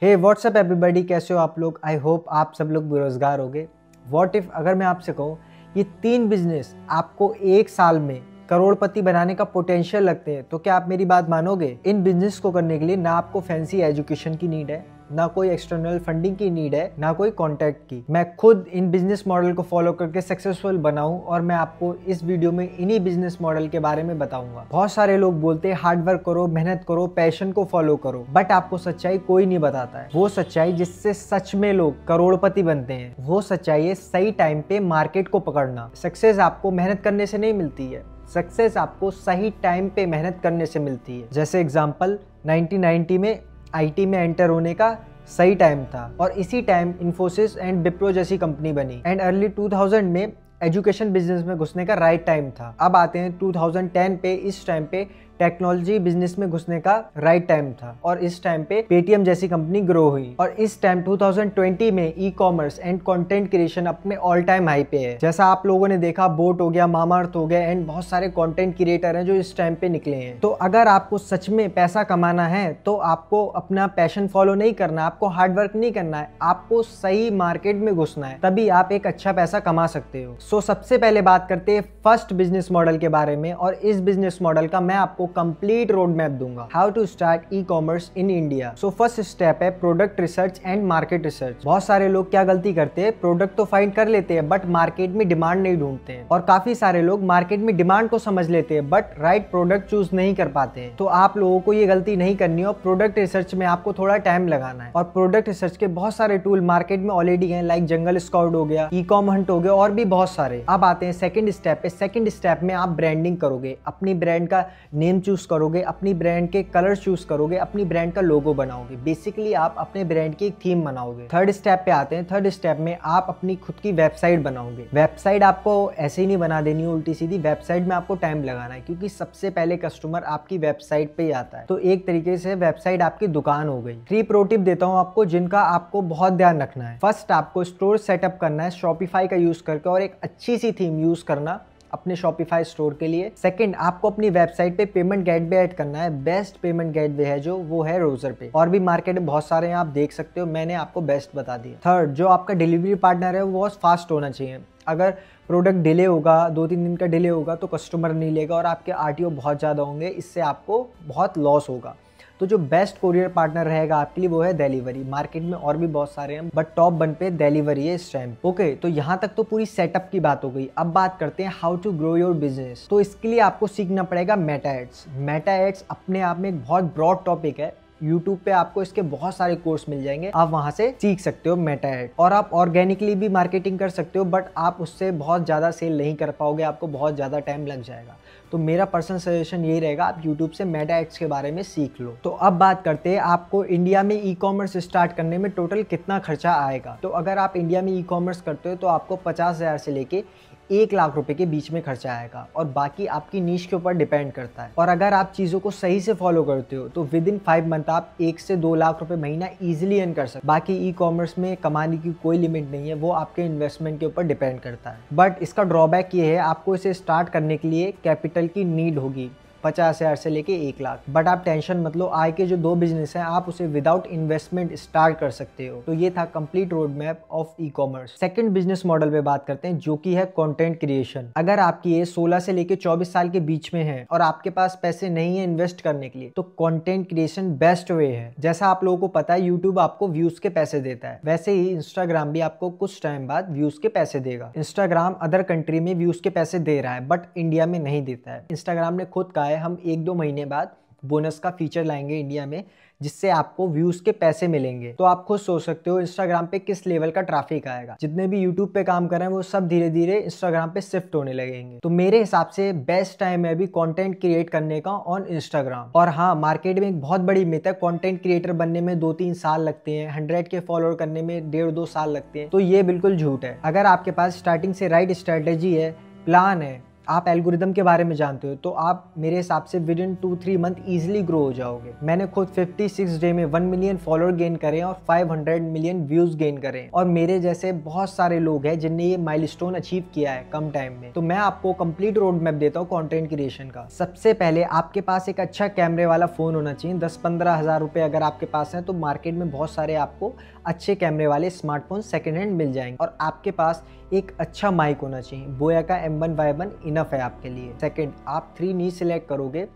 हे WhatsApp everybody, कैसे हो आप लोग। आई होप आप सब लोग बेरोजगार होगे। व्हाट इफ अगर मैं आपसे कहूँ ये 3 बिजनेस आपको 1 साल में करोड़पति बनाने का पोटेंशियल लगते हैं, तो क्या आप मेरी बात मानोगे। इन बिजनेस को करने के लिए ना आपको फैंसी एजुकेशन की नीड है, ना कोई एक्सटर्नल फंडिंग की नीड है, ना कोई कॉन्टैक्ट की। मैं खुद इन बिजनेस मॉडल को फॉलो करके सक्सेसफुल बनाऊं और मैं आपको इस वीडियो में इन्हीं बिजनेस मॉडल के बारे में बताऊंगा। बहुत सारे लोग बोलते हैं हार्ड वर्क करो, मेहनत करो, पैशन को फॉलो करो, बट आपको सच्चाई कोई नहीं बताता है। वो सच्चाई जिससे सच में लोग करोड़पति बनते हैं, वो सच्चाई है सही टाइम पे मार्केट को पकड़ना। सक्सेस आपको मेहनत करने से नहीं मिलती है, सक्सेस आपको सही टाइम पे मेहनत करने से मिलती है। जैसे एग्जांपल 1990 में आईटी में एंटर होने का सही टाइम था और इसी टाइम इन्फोसिस एंड विप्रो जैसी कंपनी बनी। एंड अर्ली 2000 में एजुकेशन बिजनेस में घुसने का राइट टाइम था। अब आते हैं 2010 पे, इस टाइम पे टेक्नोलॉजी बिजनेस में घुसने का राइट टाइम था और इस टाइम पे पेटीएम जैसी कंपनी ग्रो हुई। और इस टाइम 2020 में e commerce and content creation अपने ऑल टाइम हाई पे है। जैसा आप लोगों ने देखा, बोट हो गया, मामाअर्थ हो गया एंड बहुत सारे कंटेंट क्रिएटर हैं जो इस टाइम पे निकले हैं। तो अगर आपको सच में पैसा कमाना है तो आपको अपना पैशन फॉलो नहीं करना, आपको हार्ड वर्क नहीं करना है, आपको सही मार्केट में घुसना है, तभी आप एक अच्छा पैसा कमा सकते हो। सो सबसे पहले बात करते हैं फर्स्ट बिजनेस मॉडल के बारे में और इस बिजनेस मॉडल का मैं आपको कंप्लीट रोड मैप दूंगा। How to start e commerce in India. So first step है product research and market research. बहुत सारे लोग क्या गलती करते हैं, प्रोडक्ट तो फाइंड कर लेते हैं बट मार्केट में डिमांड नहीं ढूंढते हैं, और काफी सारे लोग मार्केट में डिमांड को समझ लेते हैं बट राइट प्रोडक्ट चूज नहीं कर पाते हैं। तो आप लोगों को ये गलती नहीं करनी है और प्रोडक्ट रिसर्च में आपको थोड़ा टाइम लगाना है। और प्रोडक्ट रिसर्च के बहुत सारे टूल मार्केट में ऑलरेडी हैं, लाइक जंगल स्काउट हो गया, ई कॉम हंट हो गया और भी बहुत सारे। अब आते हैं सेकंड स्टेप पे। सेकंड स्टेप में आप ब्रांडिंग करोगे, अपनी ब्रांड का नेम चूज करोगे, अपनी ब्रांड के कलर चूज करोगे, अपनी ब्रांड का लोगो बनाओगे। बेसिकली आप अपने ब्रांड की एक थीम बनाओगे। थर्ड स्टेप पे आते हैं। थर्ड स्टेप में आप अपनी खुद की वेबसाइट बनाओगे। वेबसाइट आपको ऐसे ही नहीं बना देनी है उल्टी सीधी, वेबसाइट में आपको टाइम लगाना है क्योंकि सबसे पहले कस्टमर आपकी वेबसाइट पे ही आता है। तो एक तरीके से वेबसाइट आपकी दुकान हो गई। 3 प्रो टिप देता हूँ आपको जिनका आपको बहुत ध्यान रखना है। फर्स्ट, आपको स्टोर सेटअप करना है शॉपिफाई का यूज करके और एक अच्छी सी थीम यूज करना अपने शॉपिफाई स्टोर के लिए। सेकंड, आपको अपनी वेबसाइट पे पेमेंट गेटवे ऐड करना है। बेस्ट पेमेंट गेटवे है जो, वो है रोजर पे, और भी मार्केट में बहुत सारे हैं, आप देख सकते हो, मैंने आपको बेस्ट बता दिया। थर्ड, जो आपका डिलीवरी पार्टनर है वो बहुत फास्ट होना चाहिए। अगर प्रोडक्ट डिले होगा, 2-3 दिन का डिले होगा तो कस्टमर नहीं लेगा और आपके आरटीओ बहुत ज़्यादा होंगे, इससे आपको बहुत लॉस होगा। तो जो बेस्ट कोरियर पार्टनर रहेगा आपके लिए वो है डिलीवरी। मार्केट में और भी बहुत सारे हैं बट टॉप 1 पे डिलीवरी है इस टाइम। ओके, तो यहाँ तक तो पूरी सेटअप की बात हो गई। अब बात करते हैं how to grow your business. तो इसके लिए आपको सीखना पड़ेगा मेटा एड्स। मेटा एड्स अपने आप में एक बहुत ब्रॉड टॉपिक है। YouTube पे आपको इसके बहुत सारे कोर्स मिल जाएंगे, आप वहां से सीख सकते हो मेटा एड। और आप ऑर्गेनिकली भी मार्केटिंग कर सकते हो बट आप उससे बहुत ज़्यादा सेल नहीं कर पाओगे, आपको बहुत ज़्यादा टाइम लग जाएगा। तो मेरा पर्सनल सजेशन यही रहेगा, आप YouTube से मेटा एड्स के बारे में सीख लो। तो अब बात करते हैं आपको इंडिया में ई कॉमर्स स्टार्ट करने में टोटल कितना खर्चा आएगा। तो अगर आप इंडिया में ई कॉमर्स करते हो तो आपको 50,000 से लेके 1 लाख रुपए के बीच में खर्चा आएगा और बाकी आपकी नीश के ऊपर डिपेंड करता है। और अगर आप चीज़ों को सही से फॉलो करते हो तो विद इन 5 मंथ आप 1 से 2 लाख रुपए महीना इजीली अर्न कर सकते। बाकी ई कॉमर्स में कमाने की कोई लिमिट नहीं है, वो आपके इन्वेस्टमेंट के ऊपर डिपेंड करता है। बट इसका ड्रॉबैक ये है, आपको इसे स्टार्ट करने के लिए कैपिटल की नीड होगी 50,000 से लेके 1 लाख। बट आप टेंशन मत लो, आय के जो 2 बिजनेस हैं आप उसे विदाउट इन्वेस्टमेंट स्टार्ट कर सकते हो। तो ये था complete road map of e commerce. Second business model पे बात करते हैं जो कि है कंटेंट क्रिएशन। अगर आपकी एज 16 से लेके 24 साल के बीच में है और आपके पास पैसे नहीं है इन्वेस्ट करने के लिए तो कंटेंट क्रिएशन बेस्ट वे है। जैसा आप लोगों को पता है यूट्यूब आपको व्यूज के पैसे देता है, वैसे ही इंस्टाग्राम भी आपको कुछ टाइम बाद व्यूज के पैसे देगा। इंस्टाग्राम अदर कंट्री में व्यूज के पैसे दे रहा है बट इंडिया में नहीं देता है। इंस्टाग्राम ने खुद कहा है हम 1-2 महीने बाद बोनस का फीचर लाएंगे इंडिया में जिससे आपको व्यूज के पैसे मिलेंगे। तो आप खुद सोच सकते हो इंस्टाग्राम पे किस लेवल का ट्रैफिक आएगा। जितने भी यूट्यूब पे काम कर रहे हैं वो सब धीरे धीरे इंस्टाग्राम पे शिफ्ट होने लगेंगे। तो मेरे हिसाब से बेस्ट टाइम है अभी कंटेंट क्रिएट करने का ऑन इंस्टाग्राम। और हाँ, मार्केट में एक बहुत बड़ी मिथ है कंटेंट क्रिएटर बनने में 2-3 साल लगते हैं, 100 के फॉलोअर करने में 1.5-2 साल लगते हैं। तो ये बिल्कुल झूठ है। अगर आपके पास स्टार्टिंग से राइट स्ट्रेटेजी है, प्लान है, आप एल्गोरिदम के बारे में जानते हो तो आप मेरे हिसाब से with in 2-3 month easily grow हो जाओगे। मैंने खुद 56 डे में 1 मिलियन फॉलोअर गेन करे और 500 मिलियन व्यूज गेन करे, और मेरे जैसे बहुत सारे लोग हैं जिनने ये माइलस्टोन अचीव किया है कम टाइम में। तो मैं आपको कंप्लीट रोड मैप देता हूँ कंटेंट क्रिएशन का। सबसे पहले आपके पास एक अच्छा कैमरे वाला फोन होना चाहिए। 10-15 हज़ार रुपए अगर आपके पास है तो मार्केट में बहुत सारे आपको अच्छे कैमरे वाले स्मार्टफोन सेकेंड हैंड मिल जाएंगे। और आपके पास एक अच्छा माइक होना चाहिए। बोया का M1Y1 इनफ है आपके लिए। सेकंड, आप 3 नीश सिलेक्ट करोगे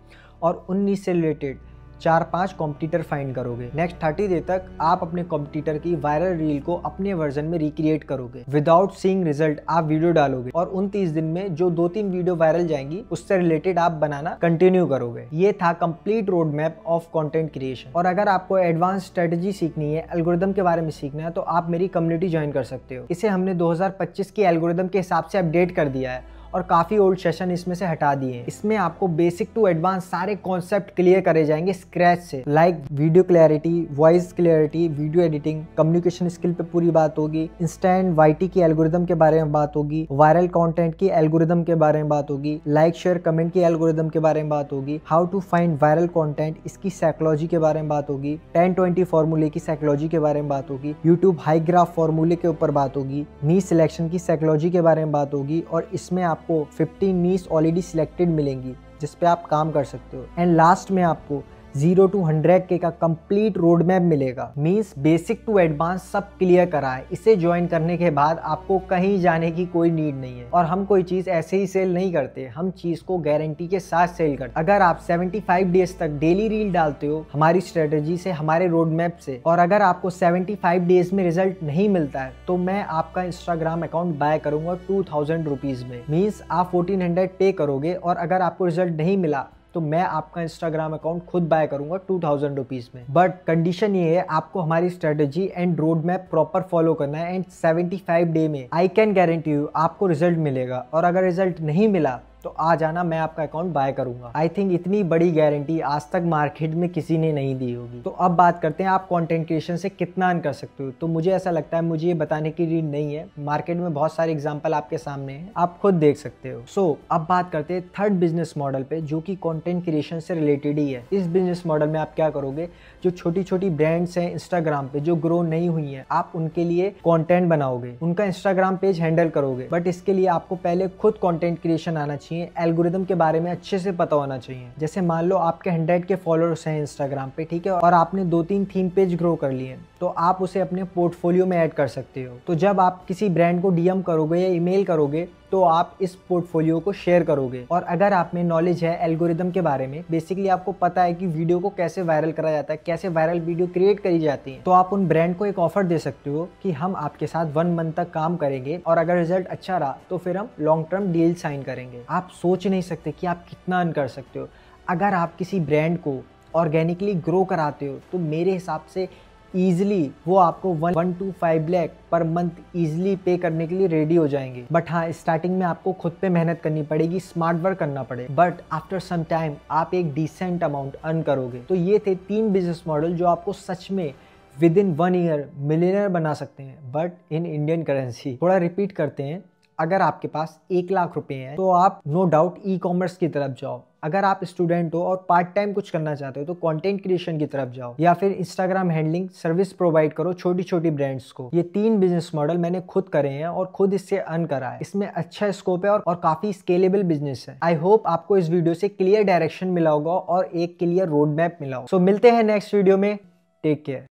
और उन नीश से रिलेटेड 4-5 कॉम्पिटिटर फाइंड करोगे। नेक्स्ट 30 डे तक आप अपने कॉम्पिटिटर की वायरल रील को अपने वर्जन में रिक्रिएट करोगे। विदाउट सीइंग रिजल्ट आप वीडियो डालोगे और उन 30 दिन में जो 2-3 वीडियो वायरल जाएंगी उससे रिलेटेड आप बनाना कंटिन्यू करोगे। ये था complete road map of content creation. और अगर आपको एडवांस स्ट्रेटेजी सीखनी है, एल्गोरिदम के बारे में सीखना है, तो आप मेरी कम्युनिटी ज्वाइन कर सकते हो। इसे हमने 2025 की एल्गोरिदम के हिसाब से अपडेट कर दिया है और काफ़ी ओल्ड सेशन इसमें से हटा दिए हैं। इसमें आपको बेसिक टू एडवांस सारे कॉन्सेप्ट क्लियर करे जाएंगे स्क्रैच से, like video clarity, voice clarity, video editing, communication skill पे पूरी बात होगी, इंस्टेंट वाईटी की एल्गोरिदम के बारे में बात होगी, वायरल कंटेंट की एल्गोरिदम के बारे में बात होगी, लाइक शेयर कमेंट की एल्गोरिदम के बारे में बात होगी, how to find viral content इसकी साइकोलॉजी के बारे में बात होगी, 10-20 फॉर्मूले की साइकोलॉजी के बारे में बात होगी, यूट्यूब हाई ग्राफ फॉर्मूले के ऊपर बात होगी, नीश सिलेक्शन की साइकोलॉजी के बारे में बात होगी, और इसमें आपको 15 नीश ऑलरेडी सिलेक्टेड मिलेंगी जिस पे आप काम कर सकते हो। एंड लास्ट में आपको 0 to 100K का कंप्लीट रोड मैप मिलेगा। मींस बेसिक टू एडवांस सब क्लियर करा है। इसे ज्वाइन करने के बाद आपको कहीं जाने की कोई नीड नहीं है। और हम कोई चीज ऐसे ही सेल नहीं करते, हम चीज को गारंटी के साथ सेल करते। अगर आप 75 डेज तक डेली रील डालते हो हमारी स्ट्रेटेजी से, हमारे रोड मैप से, और अगर आपको 75 डेज में रिजल्ट नहीं मिलता है तो मैं आपका इंस्टाग्राम अकाउंट बाय करूंगा 2000 रुपीज में। मीन्स आप 1400 पे करोगे और अगर आपको रिजल्ट नहीं मिला तो मैं आपका इंस्टाग्राम अकाउंट खुद बाय करूंगा 2000 रुपीज में। बट कंडीशन ये है, आपको हमारी strategy and road map proper follow करना है एंड 75 डे में आई कैन गारंटी यू आपको रिजल्ट मिलेगा। और अगर रिजल्ट नहीं मिला तो आ जाना, मैं आपका अकाउंट बाय करूंगा। आई थिंक इतनी बड़ी गारंटी आज तक मार्केट में किसी ने नहीं दी होगी। तो अब बात करते हैं आप कंटेंट क्रिएशन से कितना अर्न कर सकते हो। तो मुझे ऐसा लगता है मुझे ये बताने की नीड नहीं है, मार्केट में बहुत सारे एग्जांपल आपके सामने हैं, आप खुद देख सकते हो। सो अब बात करते हैं थर्ड बिजनेस मॉडल पे जो कि कंटेंट क्रिएशन से रिलेटेड ही है। इस बिजनेस मॉडल में आप क्या करोगे, जो छोटी छोटी ब्रांड्स हैं इंस्टाग्राम पे जो ग्रो नहीं हुई हैं, आप उनके लिए कंटेंट बनाओगे, उनका इंस्टाग्राम पेज हैंडल करोगे। बट इसके लिए आपको पहले खुद कंटेंट क्रिएशन आना चाहिए, एल्गोरिदम के बारे में अच्छे से पता होना चाहिए। जैसे मान लो आपके 100 के फॉलोअर्स हैं इंस्टाग्राम पे, ठीक है, और आपने 2-3 थीम पेज ग्रो कर लिए, तो आप उसे अपने पोर्टफोलियो में ऐड कर सकते हो। तो जब आप किसी ब्रांड को डीएम करोगे या ईमेल करोगे तो आप इस पोर्टफोलियो को शेयर करोगे। और अगर आप में नॉलेज है एल्गोरिदम के बारे में, बेसिकली आपको पता है कि वीडियो को कैसे वायरल करा जाता है, कैसे वायरल वीडियो क्रिएट करी जाती है, तो आप उन ब्रांड को एक ऑफर दे सकते हो कि हम आपके साथ 1 मंथ तक काम करेंगे और अगर रिजल्ट अच्छा रहा तो फिर हम लॉन्ग टर्म डील साइन करेंगे। आप सोच नहीं सकते कि आप कितना अर्न कर सकते हो। अगर आप किसी ब्रांड को ऑर्गेनिकली ग्रो कराते हो तो मेरे हिसाब से ईजिली वो आपको 1 to 5 lakh per month easily पे करने के लिए रेडी हो जाएंगे। बट हाँ, स्टार्टिंग में आपको खुद पे मेहनत करनी पड़ेगी, स्मार्ट वर्क करना पड़ेगा, बट आफ्टर सम टाइम आप एक डिसेंट अमाउंट अर्न करोगे। तो ये थे 3 बिजनेस मॉडल जो आपको सच में विद इन 1 ईयर मिलियनर बना सकते हैं, बट इन इंडियन करेंसी। थोड़ा रिपीट करते हैं, अगर आपके पास 1 लाख रुपए हैं तो आप नो डाउट ई कॉमर्स की तरफ जाओ। अगर आप स्टूडेंट हो और पार्ट टाइम कुछ करना चाहते हो तो कंटेंट क्रिएशन की तरफ जाओ, या फिर इंस्टाग्राम हैंडलिंग सर्विस प्रोवाइड करो छोटी छोटी ब्रांड्स को। ये 3 बिजनेस मॉडल मैंने खुद करे हैं और खुद इससे अर्न करा है। इसमें अच्छा स्कोप है और काफी स्केलेबल बिजनेस है। आई होप आपको इस वीडियो से क्लियर डायरेक्शन मिला होगा और एक क्लियर रोड मैप मिला होगा। सो मिलते हैं नेक्स्ट वीडियो में, टेक केयर।